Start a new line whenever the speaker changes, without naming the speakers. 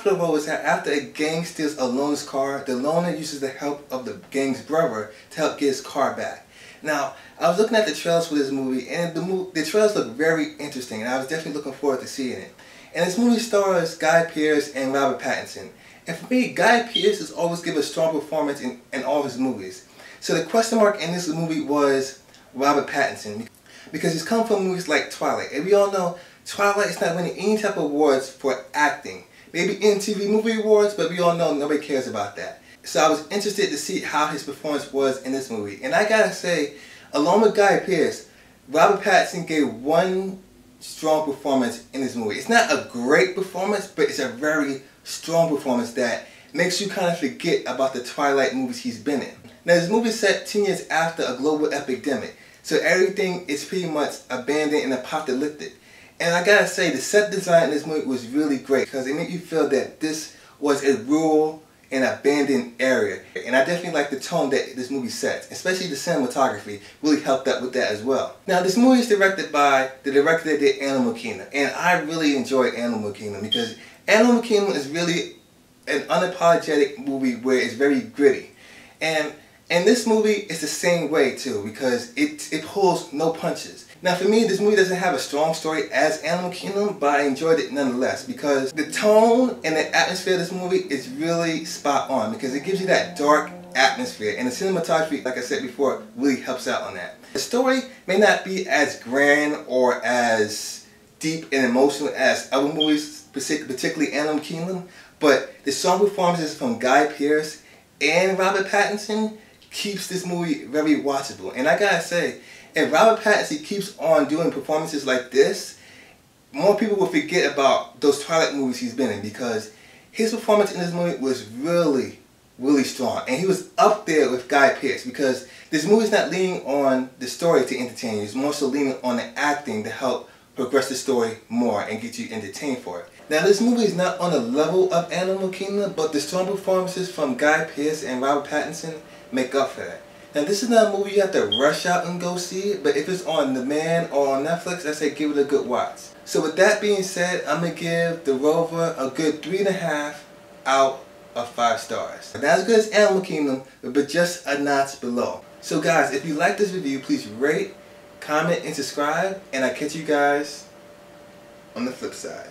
of the role is that after a gang steals a loner's car, the loner uses the help of the gang's brother to help get his car back. Now, I was looking at the trailers for this movie, and the trailers look very interesting, and I was definitely looking forward to seeing it. And this movie stars Guy Pearce and Robert Pattinson. And for me, Guy Pearce has always given a strong performance in all of his movies. So the question mark in this movie was Robert Pattinson, because he's come from movies like Twilight. And we all know Twilight is not winning any type of awards for acting. Maybe MTV Movie Awards, but we all know nobody cares about that. So I was interested to see how his performance was in this movie. And I gotta say, along with Guy Pearce, Robert Pattinson gave one strong performance in this movie. It's not a great performance, but it's a very strong performance that makes you kind of forget about the Twilight movies he's been in. Now, this movie is set 10 years after a global epidemic, so everything is pretty much abandoned and apocalyptic. And I gotta say, the set design in this movie was really great because it made you feel that this was a rural and abandoned area. And I definitely like the tone that this movie sets, especially the cinematography really helped out with that as well. Now, this movie is directed by the director that did Animal Kingdom, and I really enjoyed Animal Kingdom because Animal Kingdom is really an unapologetic movie where it's very gritty. And this movie is the same way too, because it pulls no punches. Now for me, this movie doesn't have a strong story as Animal Kingdom, but I enjoyed it nonetheless because the tone and the atmosphere of this movie is really spot on because it gives you that dark atmosphere, and the cinematography, like I said before, really helps out on that. The story may not be as grand or as deep and emotional as other movies, particularly Animal Kingdom, but the strong performances from Guy Pearce and Robert Pattinson keeps this movie very watchable. And I gotta say, if Robert Pattinson keeps on doing performances like this, more people will forget about those Twilight movies he's been in because his performance in this movie was really, really strong. And he was up there with Guy Pearce because this movie's not leaning on the story to entertain you, it's more so leaning on the acting to help progress the story more and get you entertained for it. Now, this movie is not on the level of Animal Kingdom, but the strong performances from Guy Pearce and Robert Pattinson make up for that. Now, this is not a movie you have to rush out and go see, but if it's on demand or on Netflix, I say give it a good watch. So with that being said, I'm going to give the Rover a good 3.5 out of 5 stars. Not as good as Animal Kingdom, but just a notch below. So guys, if you like this review, please rate, comment, and subscribe, and I'll catch you guys on the flip side.